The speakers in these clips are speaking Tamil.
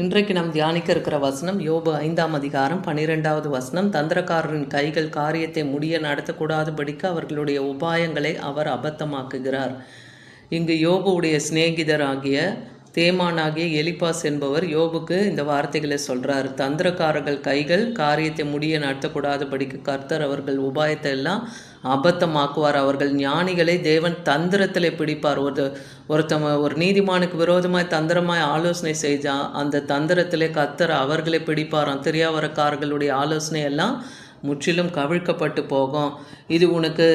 இன்றைக்கு நாம் தியானிக்க இருக்கிற வசனம் யோபு 5ஆம் அதிகாரம் 12வது வசனம். தந்திரக்காரரின் கைகள் காரியத்தை முடிய நடத்தக்கூடாதபடிக்கு அவர்களுடைய உபாயங்களை அவர் அபத்தமாக்குகிறார். இங்கு யோபுவுடைய சிநேகிதராகிய தேமானாகிய எலிபாஸ் என்பவர் யோபுக்கு இந்த வார்த்தைகளை சொல்கிறார். தந்திரக்காரர்கள் கைகள் காரியத்தை முடிய நடத்தக்கூடாதபடிக்கு கர்த்தர் அவர்கள் உபாயத்தை எல்லாம் அபத்தமாக்குவார். அவர்கள் ஞானிகளை தேவன் தந்திரத்தில் பிடிப்பார். ஒரு நீதிமானுக்கு விரோதமாய் தந்திரமாய் ஆலோசனை செஞ்சால் அந்த தந்திரத்திலே கர்த்தர் அவர்களை பிடிப்பாராம். திரியாவரக்காரர்களுடைய ஆலோசனை எல்லாம் முற்றிலும் கவிழ்க்கப்பட்டு போகும். இது உனக்கு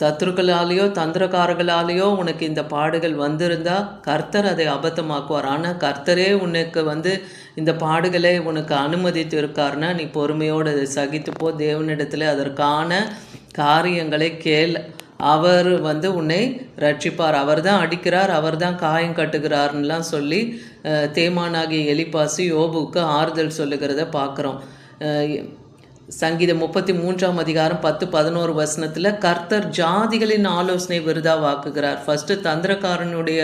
சத்துருக்களாலேயோ தந்திரக்காரர்களாலேயோ உனக்கு இந்த பாடுகள் வந்திருந்தால் கர்த்தர் அதை அபத்தமாக்குவார். ஆனால் கர்த்தரே உனக்கு இந்த பாடுகளை உனக்கு அனுமதித்து இருக்காருன்னா நீ பொறுமையோடு அதை சகித்துப்போ. தேவனிடத்தில் அதற்கான காரியங்களை கேள். அவர் உன்னை ரட்சிப்பார். அவர் தான் அடிக்கிறார், அவர் தான் காயம் கட்டுகிறார்லாம் சொல்லி தேமானாகிய எலிபாசி யோபுக்கு ஆறுதல் சொல்லுகிறத பார்க்குறோம். சங்கீதம் 33ஆம் அதிகாரம் 10-11 வசனத்தில் கர்த்தர் ஜாதிகளின் ஆலோசனை விருதாவாக்குகிறார். ஃபஸ்ட்டு தந்திரக்காரனுடைய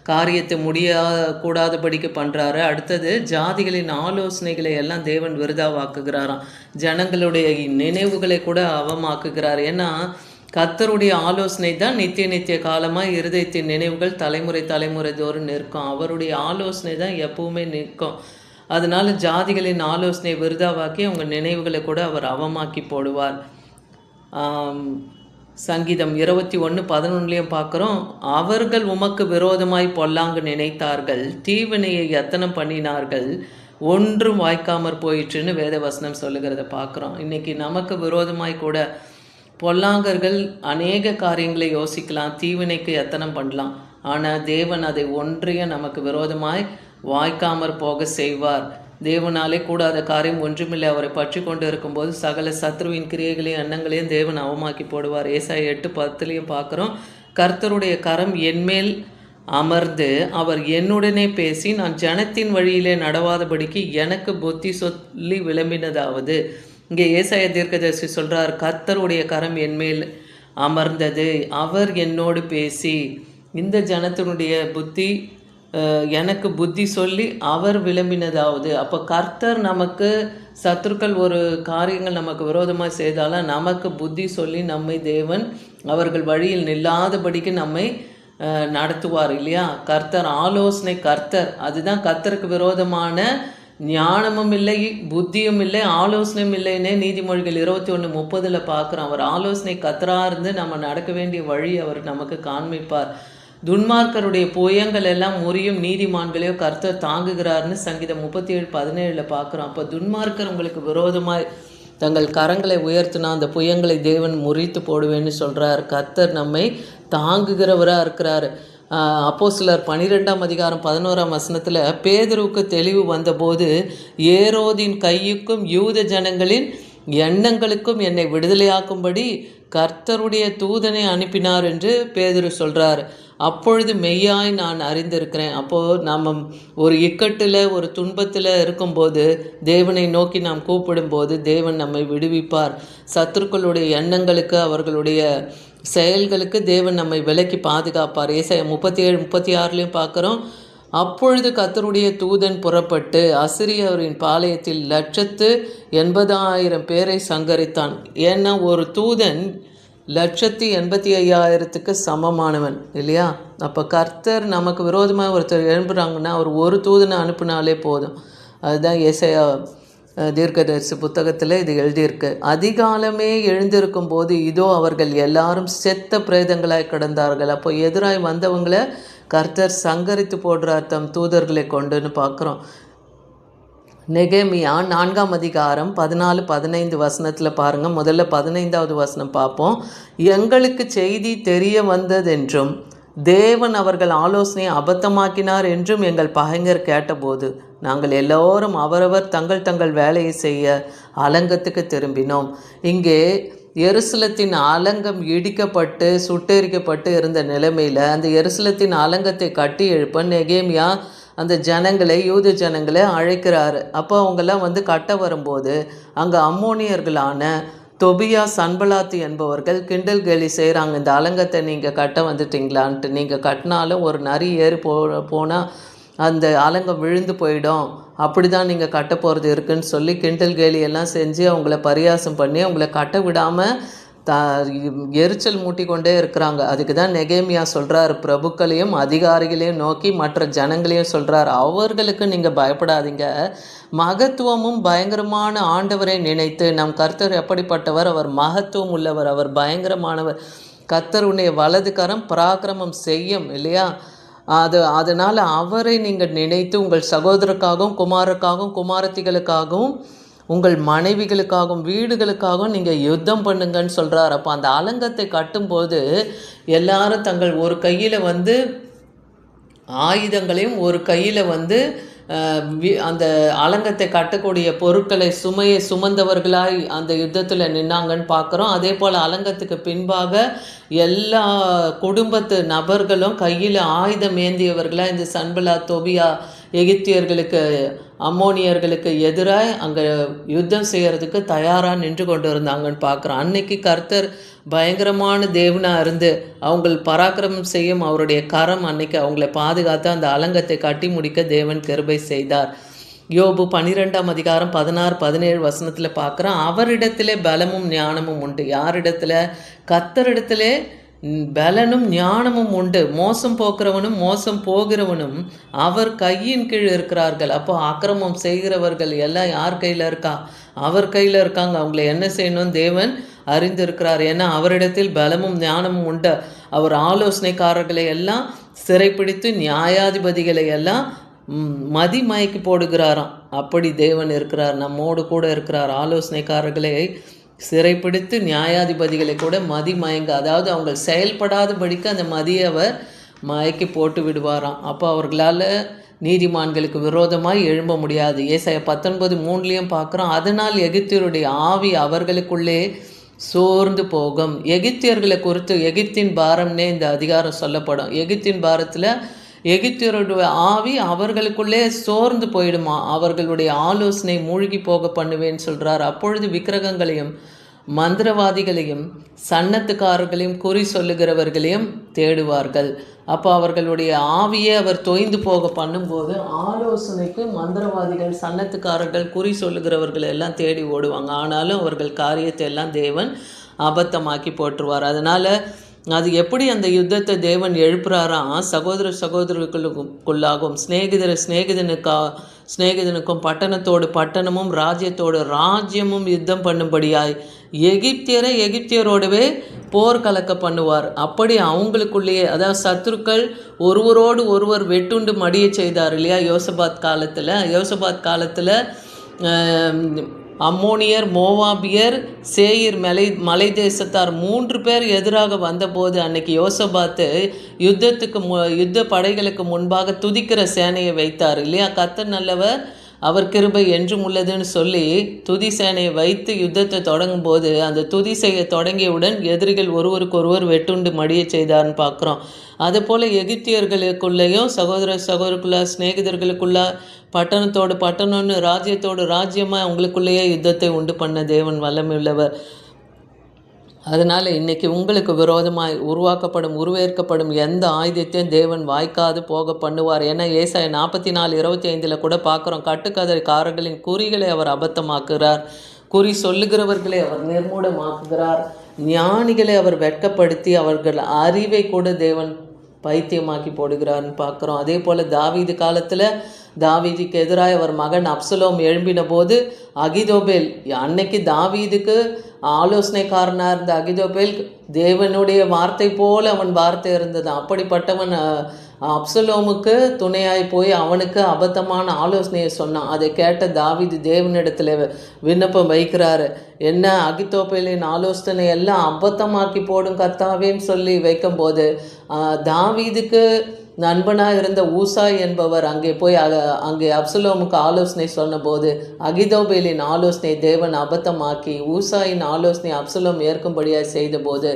காரியத்தை முடியக்கூடாதபடிக்கு பண்ணுறாரு. அடுத்தது ஜாதிகளின் ஆலோசனைகளை எல்லாம் தேவன் விருதாவாக்குகிறாராம். ஜனங்களுடைய நினைவுகளை கூட அவமாக்குகிறார். ஏன்னா கர்த்தருடைய ஆலோசனை தான் நித்திய காலமாக இருதயத்தின் நினைவுகள் தலைமுறை தோறும் நிற்கும். அவருடைய ஆலோசனை தான் எப்பவுமே நிற்கும். அதனால் ஜாதிகளின் ஆலோசனை விருதாவாக்கி அவங்க நினைவுகளை கூட அவர் அவமாக்கி போடுவார். சங்கீதம் 21:11 பார்க்குறோம். அவர்கள் உமக்கு விரோதமாய் பொல்லாங்கு நினைத்தார்கள், தீவினையை யத்தனம் பண்ணினார்கள், ஒன்றும் வாய்க்காமற் போயிற்றுன்னு வேதவசனம் சொல்லுகிறத பார்க்குறோம். இன்றைக்கி நமக்கு விரோதமாய் கூட பொல்லாங்கர்கள் அநேக காரியங்களை யோசிக்கலாம், தீவினைக்கு யத்தனம் பண்ணலாம். ஆனால் தேவன் அதை ஒன்றையும் நமக்கு விரோதமாய் வாய்க்காமற் போக செய்வார். தேவனாலே கூடாத காரியம் ஒன்றுமில்லை. அவரை பற்றி கொண்டு இருக்கும்போது சகல சத்ருவின் கிரியைகளையும் எண்ணங்களையும் தேவன் அவமாக்கி போடுவார். ஏசாயா 8:10 பார்க்குறோம். கர்த்தருடைய கரம் என்மேல் அமர்ந்து அவர் என்னுடனே பேசி நான் ஜனத்தின் வழியிலே நடவாதபடிக்கு எனக்கு புத்தி சொல்லி விளம்பினதாவது. இங்கே ஏசாயா தீர்க்கதரிசி சொல்கிறார், கர்த்தருடைய கரம் என்மேல் அமர்ந்தது, அவர் என்னோடு பேசி இந்த ஜனத்தினுடைய எனக்கு புத்தி சொல்லி அவர் விளம்பினதாவது. அப்போ கர்த்தர் நமக்கு சத்துருக்கள் ஒரு காரியங்கள் நமக்கு விரோதமாக செய்தாலும் நமக்கு புத்தி சொல்லி நம்மை தேவன் அவர்கள் வழியில் நில்லாதபடிக்கு நம்மை நடத்துவார் இல்லையா. கர்த்தர் ஆலோசனை கர்த்தர், அதுதான் கர்த்தருக்கு விரோதமான ஞானமும் இல்லை, புத்தியும் இல்லை, ஆலோசனையும் இல்லைன்னே நீதிமொழிகள் 21:30 பார்க்குறோம். அவர் ஆலோசனை கர்த்தராக இருந்து நம்ம நடக்க வேண்டிய வழி அவர் நமக்கு காண்பிப்பார். துன்மார்க்கருடைய புயங்கள் எல்லாம் முறியும், நீதிமான்களையோ கர்த்தர் தாங்குகிறார்னு சங்கீதம் 37:17 பார்க்குறோம். அப்போ துன்மார்க்கர் உங்களுக்கு விரோதமாய் தங்கள் கரங்களை உயர்த்தினா அந்த புயங்களை தேவன் முறித்து போடுவேன்னு சொல்கிறார். கர்த்தர் நம்மை தாங்குகிறவராக இருக்கிறார். அப்போஸ்தலர் 12ஆம் அதிகாரம் 11ஆம் வசனத்தில் பேதுருவுக்கு தெளிவு வந்தபோது ஏரோதின் கையுக்கும் யூத ஜனங்களின் எண்ணங்களுக்கும் என்னை விடுதலையாக்கும்படி கர்த்தருடைய தூதனை அனுப்பினார் என்று பேதுரு சொல்கிறார். அப்பொழுது மெய்யாய் நான் அறிந்திருக்கிறேன். அப்போது நம்ம ஒரு இக்கட்டில் ஒரு துன்பத்தில் இருக்கும்போது தேவனை நோக்கி நாம் கூப்பிடும்போது தேவன் நம்மை விடுவிப்பார். சத்துருக்களுடைய எண்ணங்களுக்கு அவர்களுடைய செயல்களுக்கு தேவன் நம்மை விலக்கி பாதுகாப்பார். ஏசாயா 37-36 பார்க்குறோம். அப்பொழுது கர்த்தருடைய தூதன் புறப்பட்டு அசிரியரின் பாளையத்தில் 180,000 பேரை சங்கரித்தான். ஏன்னா ஒரு தூதன் 185,000 சமமானவன் இல்லையா. அப்போ கர்த்தர் நமக்கு விரோதமாக ஒருத்தர் எழும்புறாங்கன்னா அவர் ஒரு தூதனை அனுப்பினாலே போதும். அதுதான் ஏசாயா தீர்க்கதரிசி புத்தகத்தில் இது எழுதியிருக்கு. அதிகாலமே எழுந்திருக்கும் போது இதோ அவர்கள் எல்லாரும் செத்த பிரேதங்களாய் கிடந்தார்கள். அப்போ எதிராய் வந்தவங்களை கர்த்தர் சங்கரித்து போடுறார் தம் தூதர்களை கொண்டுன்னு பார்க்குறோம். நெகேமியா 4ஆம் அதிகாரம் 14-15 வசனத்தில் பாருங்கள். முதல்ல 15வது வசனம் பார்ப்போம். எங்களுக்கு செய்தி தெரிய வந்ததென்றும் தேவன் அவர்கள் ஆலோசனையை அபத்தமாக்கினார் என்றும் எங்கள் பகைஞர் கேட்டபோது நாங்கள் எல்லோரும் அவரவர் தங்கள் வேலையை செய்ய அலங்கத்துக்கு திரும்பினோம். இங்கே எருசலத்தின் அலங்கம் இடிக்கப்பட்டு சுட்டெரிக்கப்பட்டு இருந்த நிலைமையில் அந்த எருசலத்தின் அலங்கத்தை கட்டி எழுப்ப நெகேமியா அந்த ஜனங்களை யூத ஜனங்களை அழைக்கிறாரு. அப்போ அவங்கெல்லாம் கட்ட வரும்போது அங்கே அம்மோனியர்களான தொபியா சன்பலாத்து என்பவர்கள் கிண்டல் கேலி செய்கிறாங்க. இந்த அலங்கத்தை நீங்கள் கட்ட வந்துட்டீங்களான்ட்டு. நீங்கள் கட்டினாலும் ஒரு நரி ஏறி போனால் அந்த அலங்கம் விழுந்து போயிடும், அப்படி தான் நீங்கள் கட்ட போகிறது இருக்குன்னு சொல்லி கிண்டல் கேலி எல்லாம் செஞ்சு அவங்கள பரியாசம் பண்ணி அவங்கள கட்ட விடாமல் எரிச்சல் மூட்டி கொண்டே இருக்கிறாங்க. அதுக்கு தான் நெகேமியா சொல்கிறார், பிரபுக்களையும் அதிகாரிகளையும் நோக்கி மற்ற ஜனங்களையும் சொல்கிறார், அவர்களுக்கு நீங்கள் பயப்படாதீங்க, மகத்துவமும் பயங்கரமான ஆண்டவரை நினைத்து, நம் கர்த்தர் எப்படிப்பட்டவர், அவர் மகத்துவம் உள்ளவர், அவர் பயங்கரமானவர், கர்த்தருடைய வலது கரம் பராக்கிரமம் செய்யும் இல்லையா. அதனால் அவரை நீங்கள் நினைத்து உங்கள் சகோதரருக்காகவும் குமாரருக்காகவும் குமாரத்திகளுக்காகவும் உங்கள் மனைவிகளுக்காகவும் வீடுகளுக்காகவும் நீங்கள் யுத்தம் பண்ணுங்கன்னு சொல்கிறார். அப்போ அந்த அலங்கத்தை கட்டும்போது எல்லாரும் தங்கள் ஒரு கையில் ஆயுதங்களையும் ஒரு கையில் அந்த அலங்கத்தை கட்டக்கூடிய பொருட்களை சுமையை சுமந்தவர்களாய் அந்த யுத்தத்தில் நின்னாங்கன்னு பார்க்குறோம். அதே போல் அலங்கத்துக்கு பின்பாக எல்லா குடும்பத்து நபர்களும் கையில் ஆயுதம் ஏந்தியவர்களாக இந்த சன்பலா தொபியா எகிப்தியர்களுக்கு அம்மோனியர்களுக்கு எதிராக அங்கே யுத்தம் செய்கிறதுக்கு தயாராக நின்று கொண்டு இருந்தாங்கன்னு பார்க்குறோம். அன்னைக்கு கர்த்தர் பயங்கரமான தேவனாக இருந்து அவங்கள் பராக்கிரமம் செய்யும் அவருடைய கரம் அன்னைக்கு அவங்கள பாதுகாத்து அந்த அலங்கத்தை கட்டி முடிக்க தேவன் கிருபை செய்தார். யோபு 12ஆம் அதிகாரம் 16-17 பார்க்குறோம். அவரிடத்திலே பலமும் ஞானமும் உண்டு. யாரிடத்துல? கர்த்தரிடத்திலே பலனும் ஞானமும் உண்டு. மோசம் போக்குறவனும் மோசம் போகிறவனும் அவர் கையின் கீழ் இருக்கிறார்கள். அப்போ அக்கிரமம் செய்கிறவர்கள் எல்லாம் யார் கையில் இருக்கா? அவர் கையில் இருக்காங்க. அவங்கள என்ன செய்யணும் தேவன் அறிந்திருக்கிறார். ஏன்னா அவரிடத்தில் பலமும் ஞானமும் உண்டு. அவர் ஆலோசனைக்காரர்களை எல்லாம் சிறைப்பிடித்து நியாயாதிபதிகளை எல்லாம் மதிமயக்கி போடுகிறாராம். அப்படி தேவன் இருக்கிறார், நம்மோடு கூட இருக்கிறார். ஆலோசனைக்காரர்களை சிறைப்பிடித்து நியாயாதிபதிகளை கூட மயங்க, அதாவது அவங்க செயல்படாதபடிக்கு அந்த மதியை அவர் மயக்கி போட்டு விடுவாராம். அப்போ அவர்களால் நீதிமான்களுக்கு விரோதமாய் எழும்ப முடியாது. ஏசாயா 19:3 பார்க்குறோம். அதனால் எகிப்தியருடைய ஆவி அவர்களுக்குள்ளே சோர்ந்து போகும். எகிப்தியர்களை குறித்து எகிப்தின் பாரம்னே இந்த அதிகாரம் சொல்லப்படும். எகிப்தின் பாரத்தில் எகிப்தியருடைய ஆவி அவர்களுக்குள்ளே சோர்ந்து போயிடுமா, அவர்களுடைய ஆலோசனை மூழ்கி போக பண்ணுவேன்னு சொல்கிறார். அப்பொழுது விக்கிரகங்களையும் மந்திரவாதிகளையும் சன்னத்துக்காரர்களையும் குறி சொல்லுகிறவர்களையும் தேடுவார்கள். அப்போ அவர்களுடைய ஆவியை அவர் தொய்ந்து போக பண்ணும்போது ஆலோசனைக்கு மந்திரவாதிகள் சன்னத்துக்காரர்கள் குறி சொல்லுகிறவர்கள் எல்லாம் தேடி ஓடுவாங்க. ஆனாலும் அவர்கள் காரியத்தை எல்லாம் தேவன் அபத்தமாக்கி போட்டுருவார். அதனால் அது எப்படி அந்த யுத்தத்தை தேவன் எழுப்புறாராம், சகோதரர்களுக்குள்ளாகும் சிநேகிதனுக்கும் பட்டணத்தோடு பட்டணமும் ராஜ்யத்தோடு ராஜ்யமும் யுத்தம் பண்ணும்படியாய் எகிப்தியரை எகிப்தியரோடவே போர் கலக்க பண்ணுவார். அப்படி அவங்களுக்குள்ளேயே, அதாவது சத்துருக்கள் ஒருவரோடு ஒருவர் வெட்டுண்டு மடிய செய்தார் இல்லையா. யோசபாத் காலத்தில் அம்மோனியர், மோவாபியர், சேயிர் மலை தேசத்தார் 3 பேர் எதிராக வந்தபோது அன்னைக்கு யோசபாத்து யுத்த படைகளுக்கு முன்பாக துதிக்கிற சேனையை வைத்தார் இல்லையா. கர்த்தர் நல்லவர், அவர் கிருபை என்றும் உள்ளதுன்னு சொல்லி துதி சேனையை வைத்து யுத்தத்தை தொடங்கும் போது அந்த துதி செய்ய தொடங்கியவுடன் எதிரிகள் ஒருவருக்கொருவர் வெட்டுண்டு மடிய செய்தார்னு பார்க்குறோம். அதுபோல் எகிப்தியர்களுக்குள்ளேயும் சகோதரருக்குள்ள சிநேகிதர்களுக்குள்ள பட்டணத்தோடு பட்டணம்னு ராஜ்யத்தோடு ராஜ்யமாக அவங்களுக்குள்ளேயே யுத்தத்தை உண்டு பண்ண தேவன் வல்லமையுள்ளவர். அதனால் இன்றைக்கி உங்களுக்கு விரோதமாய் உருவேற்கப்படும் எந்த ஆயுதத்தையும் தேவன் வாய்க்காது போக பண்ணுவார். ஏன்னா ஏசாயா 44:25 கூட பார்க்குறோம். கட்டுக்கதைக்காரர்களின் குறிகளை அவர் அபத்தமாக்குகிறார், குறி சொல்லுகிறவர்களை அவர் நிர்மூலமாக்குகிறார், ஞானிகளை அவர் வெட்கப்படுத்தி அவர்கள் அறிவை கூட தேவன் பைத்தியமாக்கி போடுகிறார்னு பார்க்குறோம். அதே போல் தாவீது காலத்தில் தாவீதுக்கு எதிராக அவர் மகன் அப்சலோம் எழும்பின போது அகிதோபேல், அன்னைக்கு தாவீதுக்கு ஆலோசனைக்காரனாக இருந்த அகிதோபேல் தேவனுடைய வார்த்தை போல் அவன் வார்த்தை இருந்தது. அப்படிப்பட்டவன் அப்சலோமுக்கு துணையாய் போய் அவனுக்கு அபத்தமான ஆலோசனையை சொன்னான். அதை கேட்ட தாவீது தேவனிடத்தில் விண்ணப்பம் வைக்கிறாரு. என்ன, அகிதோபேலின் ஆலோசனை எல்லாம் அபத்தமாக்கி போடும் கர்த்தாவேன்னு சொல்லி வைக்கும்போது தாவீதுக்கு நண்பனாக இருந்த ஊசாய் என்பவர் அங்கே அப்சலோமுக்கு ஆலோசனை சொன்னபோது அகிதோபேலின் ஆலோசனை தேவன் அபத்தமாக்கி ஊசாயின் ஆலோசனை அப்சலோம் ஏற்கும்படியாக செய்தபோது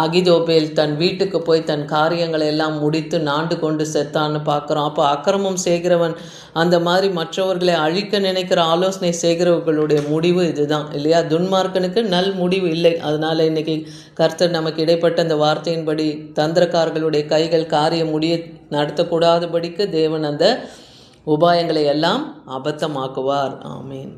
அகிதோபேல் தன் வீட்டுக்கு போய் தன் காரியங்களை எல்லாம் முடித்து நாண்டு கொண்டு செத்தான்னு பார்க்குறோம். அப்போ அக்கிரமம் செய்கிறவன் அந்த மாதிரி மற்றவர்களை அழிக்க நினைக்கிற ஆலோசனை செய்கிறவர்களுடைய முடிவு இதுதான் இல்லையா. துன்மார்க்கனுக்கு நல் முடிவு இல்லை. அதனால் இன்றைக்கி கர்த்தர் நமக்கு இடைப்பட்ட அந்த வார்த்தையின்படி தந்திரக்காரர்களுடைய கைகள் காரியம் நடத்தக்கூடாதபடிக்கு தேவன் அந்த உபாயங்களை எல்லாம் அபத்தமாக்குவார். ஆமீன்.